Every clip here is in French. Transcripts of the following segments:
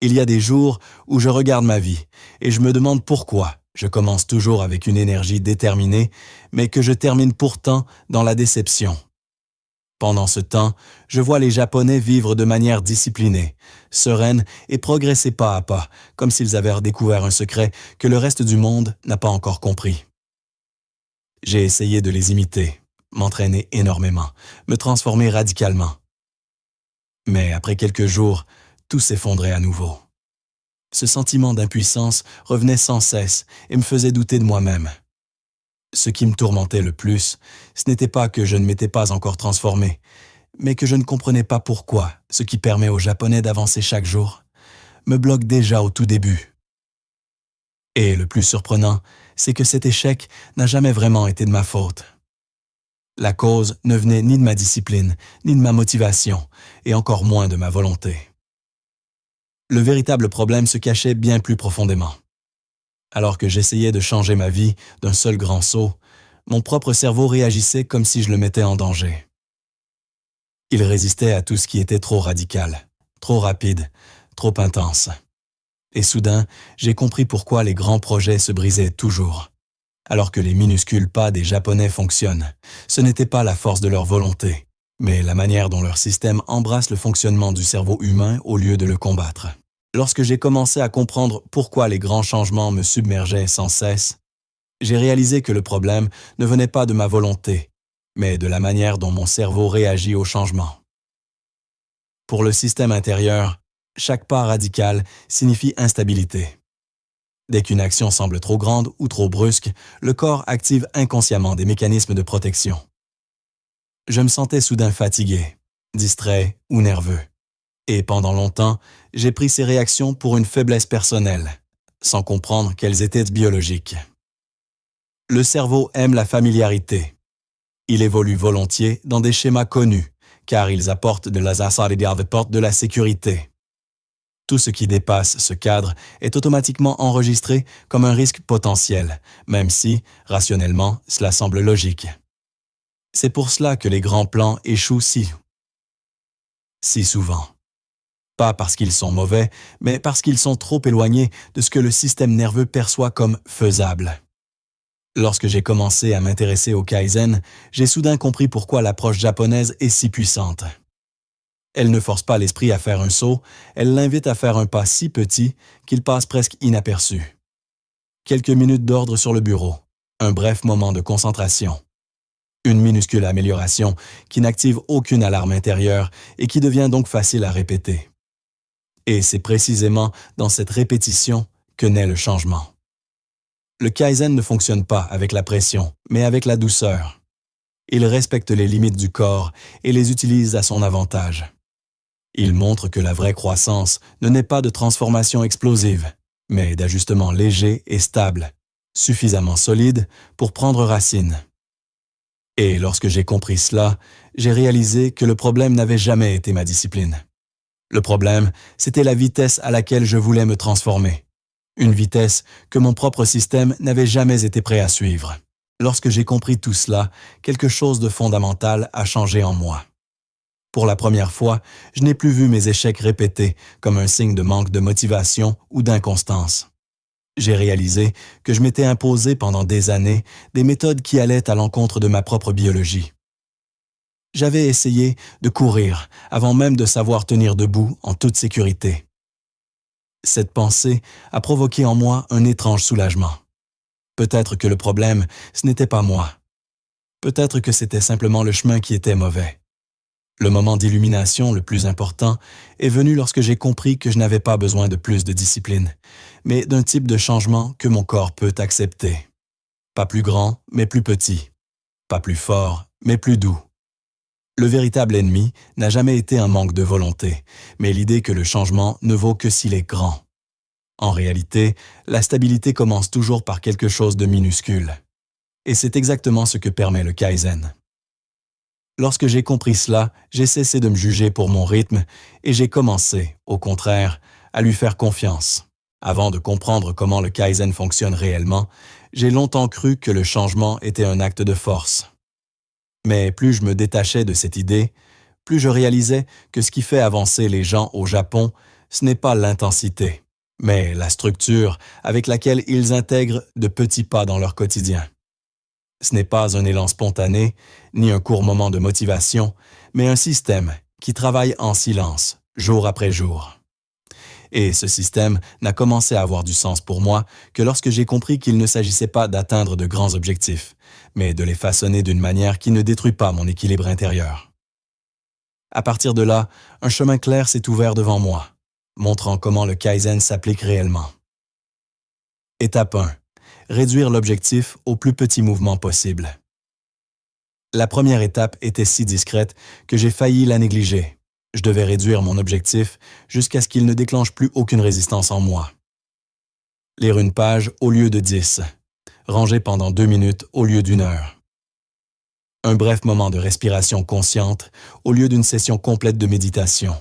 Il y a des jours où je regarde ma vie et je me demande pourquoi je commence toujours avec une énergie déterminée, mais que je termine pourtant dans la déception. Pendant ce temps, je vois les Japonais vivre de manière disciplinée, sereine et progresser pas à pas, comme s'ils avaient redécouvert un secret que le reste du monde n'a pas encore compris. J'ai essayé de les imiter, m'entraîner énormément, me transformer radicalement. Mais après quelques jours, tout s'effondrait à nouveau. Ce sentiment d'impuissance revenait sans cesse et me faisait douter de moi-même. Ce qui me tourmentait le plus, ce n'était pas que je ne m'étais pas encore transformé, mais que je ne comprenais pas pourquoi ce qui permet aux Japonais d'avancer chaque jour me bloque déjà au tout début. Et le plus surprenant, c'est que cet échec n'a jamais vraiment été de ma faute. La cause ne venait ni de ma discipline, ni de ma motivation, et encore moins de ma volonté. Le véritable problème se cachait bien plus profondément. Alors que j'essayais de changer ma vie d'un seul grand saut, mon propre cerveau réagissait comme si je le mettais en danger. Il résistait à tout ce qui était trop radical, trop rapide, trop intense. Et soudain, j'ai compris pourquoi les grands projets se brisaient toujours. Alors que les minuscules pas des Japonais fonctionnent, ce n'était pas la force de leur volonté, mais la manière dont leur système embrasse le fonctionnement du cerveau humain au lieu de le combattre. Lorsque j'ai commencé à comprendre pourquoi les grands changements me submergeaient sans cesse, j'ai réalisé que le problème ne venait pas de ma volonté, mais de la manière dont mon cerveau réagit au changement. Pour le système intérieur, chaque pas radical signifie instabilité. Dès qu'une action semble trop grande ou trop brusque, le corps active inconsciemment des mécanismes de protection. Je me sentais soudain fatigué, distrait ou nerveux. Et pendant longtemps, j'ai pris ces réactions pour une faiblesse personnelle, sans comprendre qu'elles étaient biologiques. Le cerveau aime la familiarité. Il évolue volontiers dans des schémas connus, car ils apportent de la sécurité. Tout ce qui dépasse ce cadre est automatiquement enregistré comme un risque potentiel, même si, rationnellement, cela semble logique. C'est pour cela que les grands plans échouent si souvent. Pas parce qu'ils sont mauvais, mais parce qu'ils sont trop éloignés de ce que le système nerveux perçoit comme faisable. Lorsque j'ai commencé à m'intéresser au Kaizen, j'ai soudain compris pourquoi l'approche japonaise est si puissante. Elle ne force pas l'esprit à faire un saut, elle l'invite à faire un pas si petit qu'il passe presque inaperçu. Quelques minutes d'ordre sur le bureau, un bref moment de concentration. Une minuscule amélioration qui n'active aucune alarme intérieure et qui devient donc facile à répéter. Et c'est précisément dans cette répétition que naît le changement. Le Kaizen ne fonctionne pas avec la pression, mais avec la douceur. Il respecte les limites du corps et les utilise à son avantage. Il montre que la vraie croissance ne naît pas de transformation explosive, mais d'ajustements légers et stables, suffisamment solides pour prendre racine. Et lorsque j'ai compris cela, j'ai réalisé que le problème n'avait jamais été ma discipline. Le problème, c'était la vitesse à laquelle je voulais me transformer. Une vitesse que mon propre système n'avait jamais été prêt à suivre. Lorsque j'ai compris tout cela, quelque chose de fondamental a changé en moi. Pour la première fois, je n'ai plus vu mes échecs répétés comme un signe de manque de motivation ou d'inconstance. J'ai réalisé que je m'étais imposé pendant des années des méthodes qui allaient à l'encontre de ma propre biologie. J'avais essayé de courir avant même de savoir tenir debout en toute sécurité. Cette pensée a provoqué en moi un étrange soulagement. Peut-être que le problème, ce n'était pas moi. Peut-être que c'était simplement le chemin qui était mauvais. Le moment d'illumination le plus important est venu lorsque j'ai compris que je n'avais pas besoin de plus de discipline, mais d'un type de changement que mon corps peut accepter. Pas plus grand, mais plus petit. Pas plus fort, mais plus doux. Le véritable ennemi n'a jamais été un manque de volonté, mais l'idée que le changement ne vaut que s'il est grand. En réalité, la stabilité commence toujours par quelque chose de minuscule. Et c'est exactement ce que permet le Kaizen. Lorsque j'ai compris cela, j'ai cessé de me juger pour mon rythme et j'ai commencé, au contraire, à lui faire confiance. Avant de comprendre comment le Kaizen fonctionne réellement, j'ai longtemps cru que le changement était un acte de force. Mais plus je me détachais de cette idée, plus je réalisais que ce qui fait avancer les gens au Japon, Ce n'est pas l'intensité, mais la structure avec laquelle ils intègrent de petits pas dans leur quotidien. Ce n'est pas un élan spontané, ni un court moment de motivation, mais un système qui travaille en silence, jour après jour. Et ce système n'a commencé à avoir du sens pour moi que lorsque j'ai compris qu'il ne s'agissait pas d'atteindre de grands objectifs, mais de les façonner d'une manière qui ne détruit pas mon équilibre intérieur. À partir de là, un chemin clair s'est ouvert devant moi, montrant comment le Kaizen s'applique réellement. Étape 1. Réduire l'objectif au plus petit mouvement possible. La première étape était si discrète que j'ai failli la négliger. Je devais réduire mon objectif jusqu'à ce qu'il ne déclenche plus aucune résistance en moi. Lire une page au lieu de 10. Ranger pendant 2 minutes au lieu d'1 heure. Un bref moment de respiration consciente au lieu d'une session complète de méditation.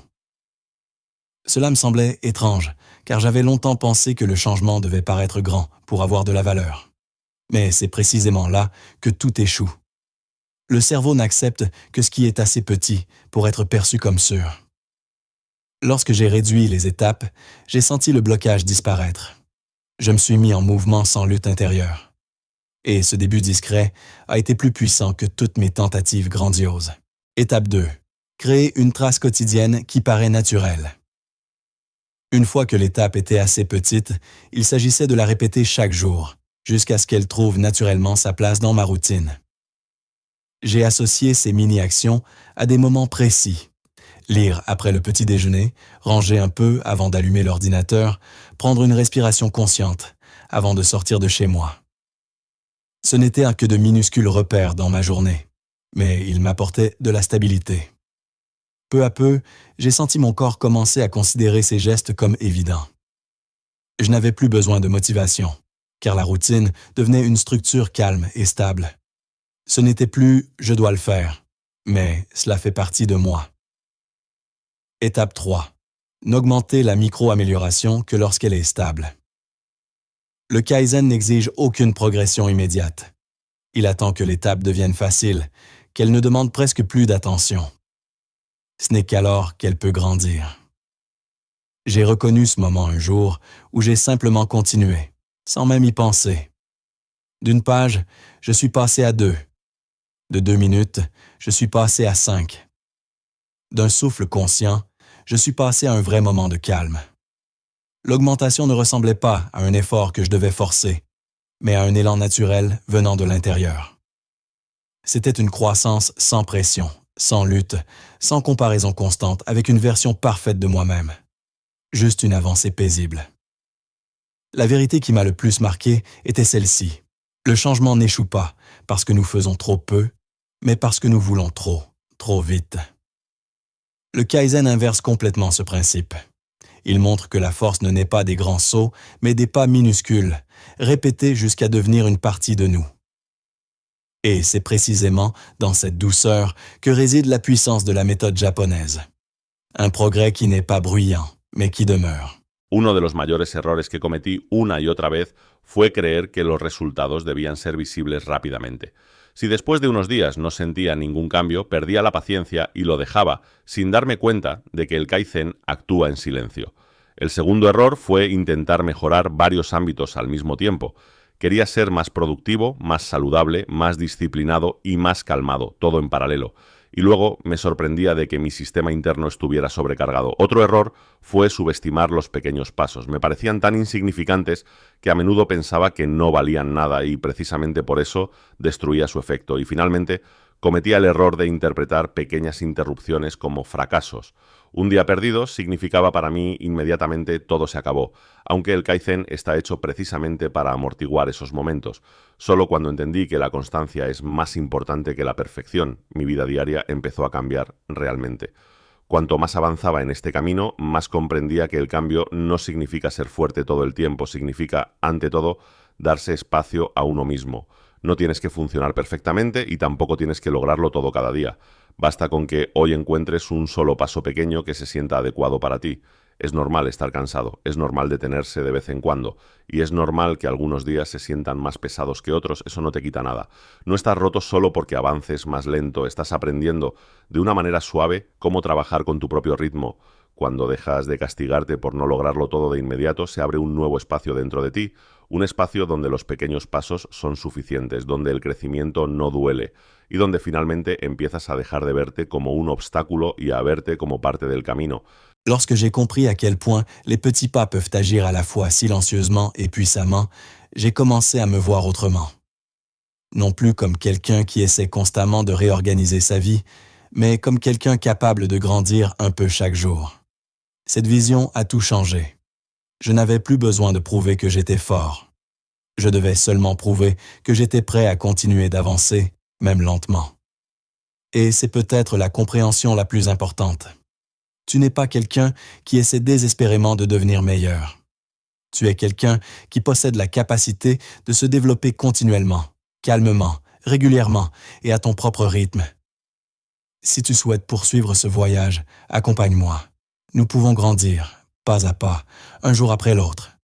Cela me semblait étrange, car j'avais longtemps pensé que le changement devait paraître grand pour avoir de la valeur. Mais c'est précisément là que tout échoue. Le cerveau n'accepte que ce qui est assez petit pour être perçu comme sûr. Lorsque j'ai réduit les étapes, j'ai senti le blocage disparaître. Je me suis mis en mouvement sans lutte intérieure. Et ce début discret a été plus puissant que toutes mes tentatives grandioses. Étape 2. Créer une trace quotidienne qui paraît naturelle. Une fois que l'étape était assez petite, il s'agissait de la répéter chaque jour, jusqu'à ce qu'elle trouve naturellement sa place dans ma routine. J'ai associé ces mini-actions à des moments précis. Lire après le petit déjeuner, ranger un peu avant d'allumer l'ordinateur, prendre une respiration consciente avant de sortir de chez moi. Ce n'étaient que de minuscules repères dans ma journée, mais ils m'apportaient de la stabilité. Peu à peu, j'ai senti mon corps commencer à considérer ces gestes comme évidents. Je n'avais plus besoin de motivation, car la routine devenait une structure calme et stable. Ce n'était plus « je dois le faire », mais cela fait partie de moi. Étape 3. N'augmenter la micro-amélioration que lorsqu'elle est stable. Le Kaizen n'exige aucune progression immédiate. Il attend que l'étape devienne facile, qu'elle ne demande presque plus d'attention. Ce n'est qu'alors qu'elle peut grandir. J'ai reconnu ce moment un jour où j'ai simplement continué, sans même y penser. D'une page, je suis passé à 2. De 2 minutes, je suis passé à 5. D'un souffle conscient, je suis passé à un vrai moment de calme. L'augmentation ne ressemblait pas à un effort que je devais forcer, mais à un élan naturel venant de l'intérieur. C'était une croissance sans pression, sans lutte, sans comparaison constante avec une version parfaite de moi-même. Juste une avancée paisible. La vérité qui m'a le plus marqué était celle-ci. Le changement n'échoue pas parce que nous faisons trop peu, mais parce que nous voulons trop, trop vite. Le Kaizen inverse complètement ce principe. Il montre que la force ne naît pas des grands sauts, mais des pas minuscules, répétés jusqu'à devenir une partie de nous. Et c'est précisément dans cette douceur que réside la puissance de la méthode japonaise. Un progrès qui n'est pas bruyant, mais qui demeure. Uno de los mayores errores que cometí una y otra vez fue creer que los resultados debían ser visibles rápidamente. Si después de unos días no sentía ningún cambio, perdía la paciencia y lo dejaba, sin darme cuenta de que el Kaizen actúa en silencio. El segundo error fue intentar mejorar varios ámbitos al mismo tiempo. Quería ser más productivo, más saludable, más disciplinado y más calmado, todo en paralelo. Y luego me sorprendía de que mi sistema interno estuviera sobrecargado. Otro error fue subestimar los pequeños pasos. Me parecían tan insignificantes que a menudo pensaba que no valían nada y precisamente por eso destruía su efecto. Y finalmente cometía el error de interpretar pequeñas interrupciones como fracasos. Un día perdido significaba para mí inmediatamente todo se acabó, aunque el Kaizen está hecho precisamente para amortiguar esos momentos. Solo cuando entendí que la constancia es más importante que la perfección, mi vida diaria empezó a cambiar realmente. Cuanto más avanzaba en este camino, más comprendía que el cambio no significa ser fuerte todo el tiempo, significa, ante todo, darse espacio a uno mismo. No tienes que funcionar perfectamente y tampoco tienes que lograrlo todo cada día. Basta con que hoy encuentres un solo paso pequeño que se sienta adecuado para ti. Es normal estar cansado, es normal detenerse de vez en cuando, y es normal que algunos días se sientan más pesados que otros, eso no te quita nada. No estás roto solo porque avances más lento, estás aprendiendo de una manera suave cómo trabajar con tu propio ritmo. Cuando dejas de castigarte por no lograrlo todo de inmediato, se abre un nuevo espacio dentro de ti, un espacio donde los pequeños pasos son suficientes, donde el crecimiento no duele y donde finalmente empiezas a dejar de verte como un obstáculo y a verte como parte del camino. Lorsque j'ai compris à quel point les petits pas peuvent agir à la fois silencieusement et puissamment, j'ai commencé à me voir autrement. Non plus comme quelqu'un qui essaie constamment de réorganiser sa vie, mais comme quelqu'un capable de grandir un peu chaque jour. Cette vision a tout changé. Je n'avais plus besoin de prouver que j'étais fort. Je devais seulement prouver que j'étais prêt à continuer d'avancer, même lentement. Et c'est peut-être la compréhension la plus importante. Tu n'es pas quelqu'un qui essaie désespérément de devenir meilleur. Tu es quelqu'un qui possède la capacité de se développer continuellement, calmement, régulièrement et à ton propre rythme. Si tu souhaites poursuivre ce voyage, accompagne-moi. Nous pouvons grandir, pas à pas, un jour après l'autre.